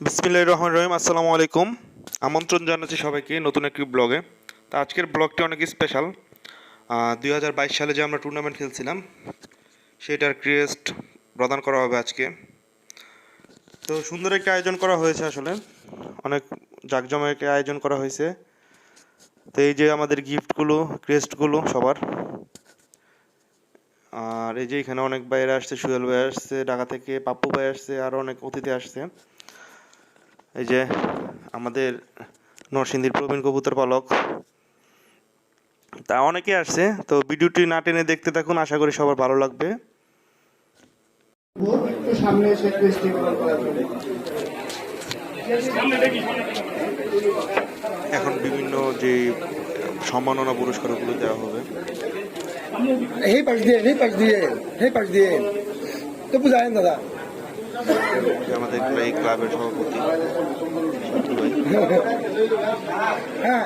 বিসমিল্লাহির রহমানির রহিম। আসসালামু আলাইকুম। আমন্ত্রণ জানাচ্ছি সবাইকে নতুন একটি ব্লগে। তা আজকের ব্লগটি অনেক স্পেশাল। 2022 সালে যে আমরা টুর্নামেন্ট খেলছিলাম সেটার ক্রেস্ট প্রদান করা হবে আজকে। তো সুন্দর একটি আয়োজন করা হয়েছে, আসলে অনেক জাঁকজমক আয়োজন করা হয়েছে। তো এই যে আমাদের গিফটগুলো, ক্রেস্টগুলো সবার, আর এই যে এখানে অনেক ভাইয়েরা আসছে, সুহেল ভাই আসছে ঢাকা থেকে, পাপ্পু ভাই আসছে, আরও অনেক অতিথি আসছে। এই যে আমাদের নরসিংদীর প্রবীণ কবুতর পালক, তা অনেকে আসছে। তো ভিডিওটি না টেনে দেখতে থাকুন, আশা করি সবার ভালো লাগবে। সামনে এসে এখন বিভিন্ন যে সম্মাননা পুরস্কারগুলো দেওয়া হবে। এই পাশ দিয়ে তো বুঝায়েন দাদা। আমাদের এই ক্লাবের সভাপতি সন্তু ভাই। হ্যাঁ,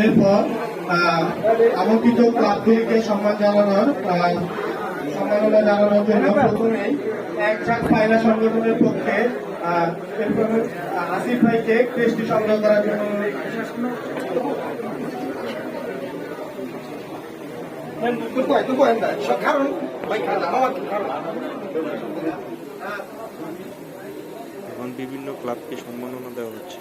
এরপর আমন্ত্রিত ক্লাবগুলিকে সম্মান জানানোর সম্মাননা জানানোর জন্য প্রথমেই এক ঝাঁক পায়রা সংগঠনের পক্ষে আসিফ ভাইকে ক্রেস্টটি সংগ্রহ করার জন্য এখন বিভিন্ন ক্লাবকে সম্মাননা দেওয়া হচ্ছে।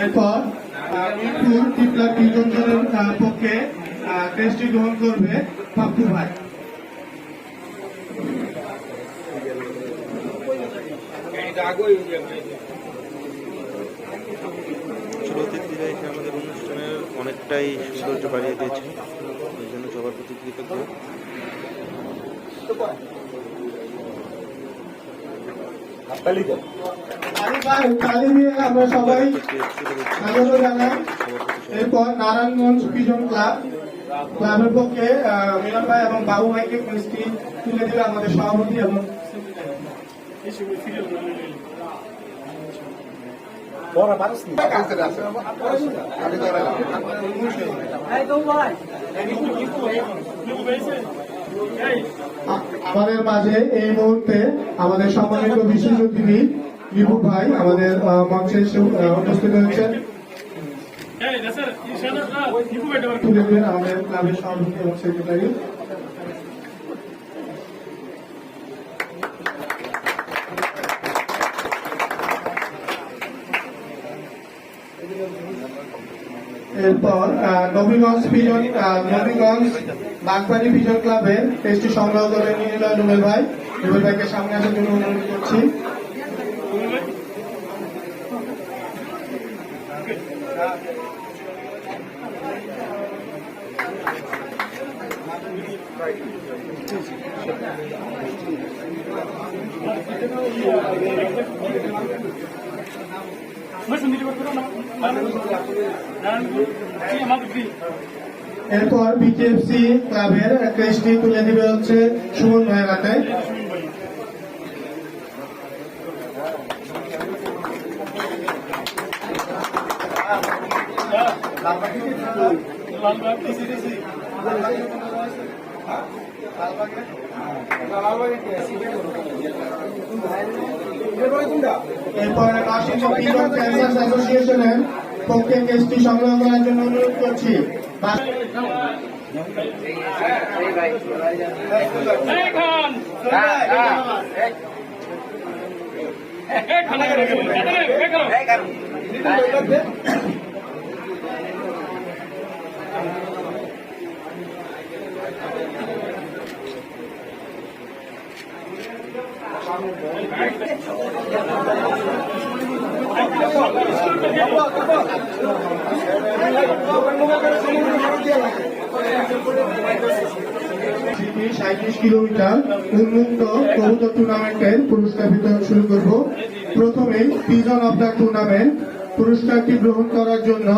এরপর মিরপুর টিপলা বিজনের পক্ষে ক্রেস্টটি গ্রহণ করবে পাপ্পু ভাই। আসলে অতিথিরা এসে আমাদের অনুষ্ঠানের অনেকটাই সৌন্দর্য বাড়িয়ে দিয়েছে, এই জন্য সবার প্রতি কৃতজ্ঞ। আমরা সবাই স্বাগত জানাই। এরপর নারায়ণগঞ্জ পিজন ক্লাবের পক্ষে মিলন ভাই এবং বাবু ভাইকে ক্রেস্টটি তুলে দিলে আমাদের সভাপতি এবং আমাদের মাঝে এই মুহূর্তে আমাদের সম্মানিত বিশেষ অতিথি রিপু ভাই আমাদের মঞ্চে উপস্থিত হয়েছেন। তুলে দেবেন আমাদের ক্লাবের সভাপতি এবং সেক্রেটারি। এরপর নবীগঞ্জ বাগবাড়ি পিজন ক্লাবের ক্রেস্টটি সংগ্রহ করে নিয়ে নিল রুবেল ভাই। রুবেল ভাইকে সামনে আসার জন্য অনুরোধ করছি। এরপর বিকেএফসি ক্লাবের ক্রেস্টটি তুলে দিবে হচ্ছে সুমন ভাইয়ের হাতে। এরপর ক্যান্সার অ্যাসোসিয়েশনের পক্ষে কেসটি সংগ্রহ করার জন্য অনুরোধ করছি। সিডনি 37 কিলোমিটার উন্মুক্ত কবুতর টুর্নামেন্টের পুরস্কার বিতরণ শুরু করব। প্রথমেই পিজন অফ দ্য টুর্নামেন্ট পুরস্কারটি গ্রহণ করার জন্য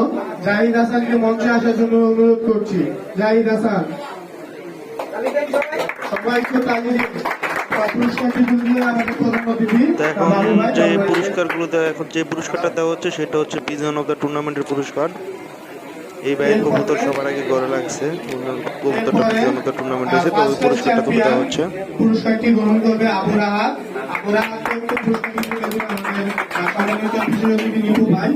জাহিদ হাসানকে মঞ্চে আসার জন্য অনুরোধ করছি। জাহিদ হাসান। সবাই একটু তালি দিন। পুরস্কারটি তুলে আমাদের প্রধান অতিথি তো এখন বাবু ভাই, যে বাবু ভাই। পুরস্কারগুলো দেওয়া, এখন যে পুরস্কারটা দেওয়া হচ্ছে সেটা হচ্ছে পিজন অফ দ্য টুর্নামেন্টের পুরস্কার। এই ভাইয়ের কবুতর সবার আগে গড়ে লাগছে, কবুতরটা পিজন অফ দ্য টুর্নামেন্ট হয়েছে, তো ওই পুরস্কারটা তুলে দেওয়া হচ্ছে। পুরস্কারটি গ্রহণ করবে আবু রাহাত। আবু রাহাতকে একটু পুরস্কারটি তুলে দিন আমাদের সম্মানিত বিশেষ অতিথি নিপু ভাই।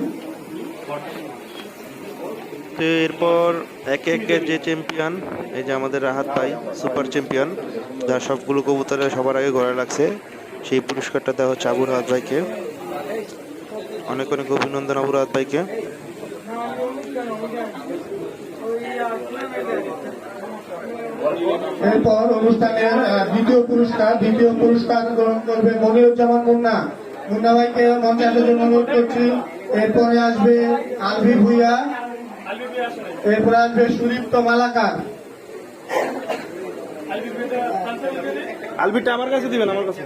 তো এরপর একে একে যে চ্যাম্পিয়ন, এই যে আমাদের রাহাত ভাই সুপার চ্যাম্পিয়ন, যার সবগুলো কবুতরে সবার আগে গড়ে লাগছে, সেই পুরস্কারটা দেওয়া হচ্ছে আবু রাহাত ভাইকে। অনেক অনেক অভিনন্দন আবু রাহাত ভাইকে। এরপর অনুষ্ঠানের দ্বিতীয় পুরস্কার গ্রহণ করবে মনিরুজ্জামান মুন্না। মুন্না ভাইকে মঞ্চে আসার জন্য অনুরোধ করছি। এরপরে আসবে আলভি ভুইয়া, এরপরে আসবে সুদীপ্ত মালাকার। আলবিটা আমার কাছে দিবেন, আমার কাছে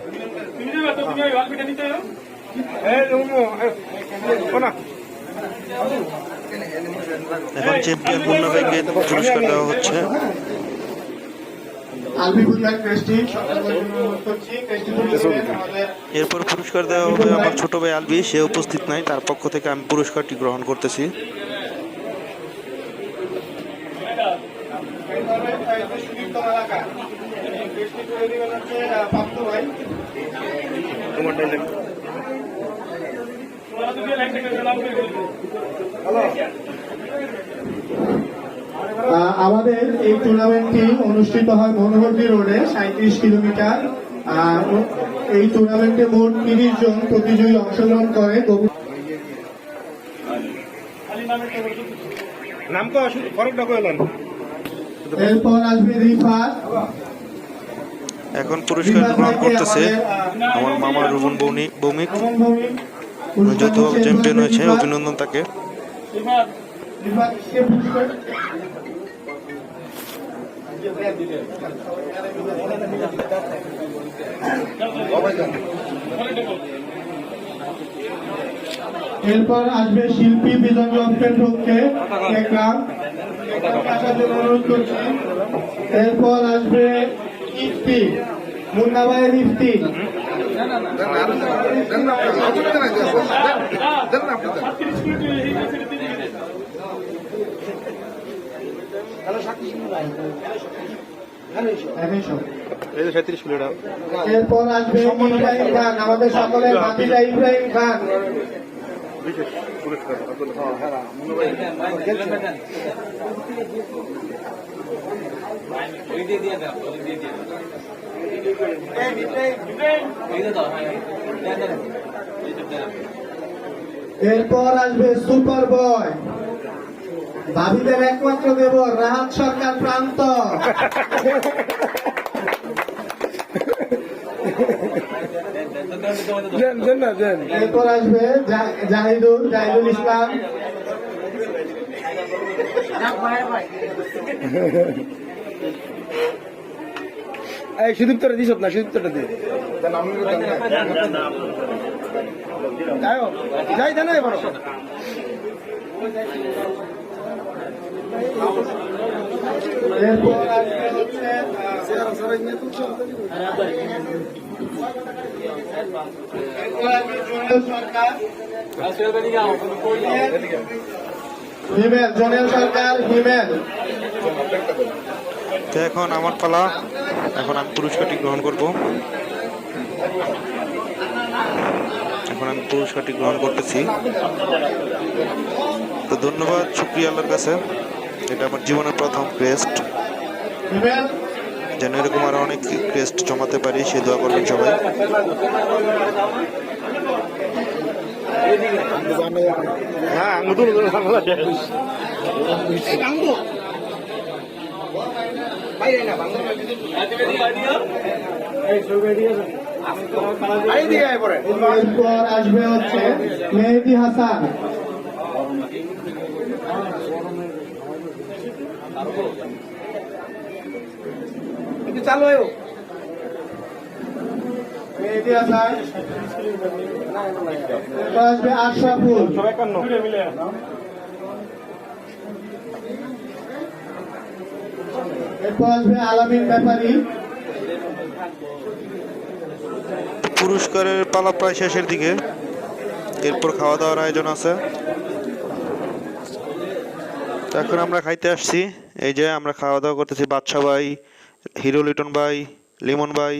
এখন চ্যাম্পিয়ন মুন্না ভাইকে পুরস্কার দেওয়া হচ্ছে। আলভি ভুইয়ার ক্রেস্টি অনুরোধ করছি। ক্রেস্টি তুলে দিবেন আমাদের এরপর পুরস্কার দেওয়া হবে আমার ছোট ভাই আলবি, সে উপস্থিত নাই, তার পক্ষ থেকে আমি পুরস্কারটি গ্রহণ করতেছি। সুদীপ্ত মালাকার। ক্রেস্টি তুলে দিবেন হচ্ছে পাপ্পু ভাই। আমাদের এই টুর্নামেন্টটি অনুষ্ঠিত হয় মনোহরদী রোডে 37 কিলোমিটার। এই টুর্নামেন্টে মোট 30 জন প্রতিযোগী অংশগ্রহণ করে। নাম তো ফরকটা কইলেন। এরপর আসবে রিফাত। এখন পুরস্কার গ্রহণ করতেছে আমার মামা রুবন ভৌমিক, উনি যৌথভাবে চ্যাম্পিয়ন হয়েছে, অভিনন্দন তাকে। রিফাতকে পুরস্কার এরপর আসবে শিল্পী বিজন লম্পের পক্ষে দেখলাম, অনুরোধ করছি। এরপর আসবে ইফতি, মুন্না ভাইয়ের ইফতি। এরপর আসবে ইব্রাহিম খান, আমাদের সকলের ভাতিজা ইব্রাহিম খান। এরপর আসবে সুপার বয়, ভাবিদের একমাত্র দেবর রাহাত সরকার প্রান্ত। এরপর আসবে জাহিদুল ইসলাম। এই সুদীপ্তটা দিস না, সুদীপ্তটা দিয়ে যাই দেন এবার। এরপর আসবে হচ্ছে হিমেল, জোনেল সরকার হিমেল। তো এখন আমার পালা, এখন আমি পুরস্কারটি গ্রহণ করব। এখন আমি পুরস্কারটি গ্রহণ করতেছি। তো ধন্যবাদ, শুকরিয়া আল্লাহর কাছে, এটা আমার জীবনের প্রথম ক্রেস্ট। হিমেল যেন এরকম আরো অনেক ক্রেস্ট জমাতে পারি, সে দোয়া করবেন সবাই। হ্যাঁ নতুন এরপর আসবে হচ্ছে মেহেদি হাসান। চালু মেহেদি হাসান। এরপর আসবে আশরাফুল। এরপর আসবে আলামিন ব্যাপারী। পুরস্কারের পালা প্রায় শেষের দিকে, এরপর খাওয়া দাওয়ার আয়োজন আছে। তো এখন আমরা খাইতে আসছি, এই যে আমরা খাওয়া দাওয়া করতেছি, বাদশা ভাই, হিরো লিটন ভাই, লিমন ভাই,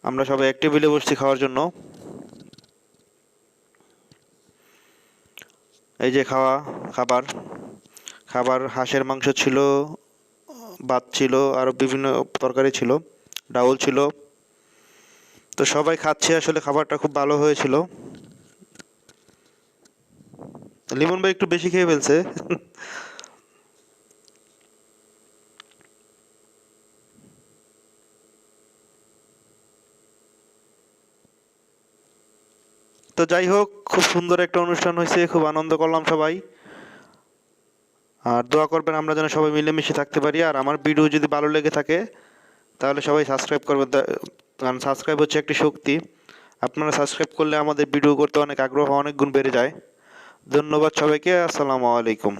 আমরা সবাই এক টেবিলে বসছি খাওয়ার জন্য। এই যে খাবার খাবার হাঁসের মাংস ছিল, ভাত ছিল, আরো বিভিন্ন তরকারি ছিল, ডাউল ছিল। তো সবাই খাচ্ছে, আসলে খাবারটা খুব ভালো হয়েছিল। লিমন ভাই একটু বেশি খেয়ে ফেলছে। তো যাই হোক, খুব সুন্দর একটা অনুষ্ঠান হয়েছে, খুব আনন্দ করলাম সবাই। আর দোয়া করবেন আমরা যেন সবাই মিলেমিশে থাকতে পারি। আর আমার ভিডিও যদি ভালো লেগে থাকে তাহলে সবাই সাবস্ক্রাইব করবেন, কারণ সাবস্ক্রাইব হচ্ছে একটি শক্তি। আপনারা সাবস্ক্রাইব করলে আমাদের ভিডিও করতে অনেক আগ্রহ অনেক গুণ বেড়ে যায়। ধন্যবাদ সবাইকে, আসসালামু আলাইকুম।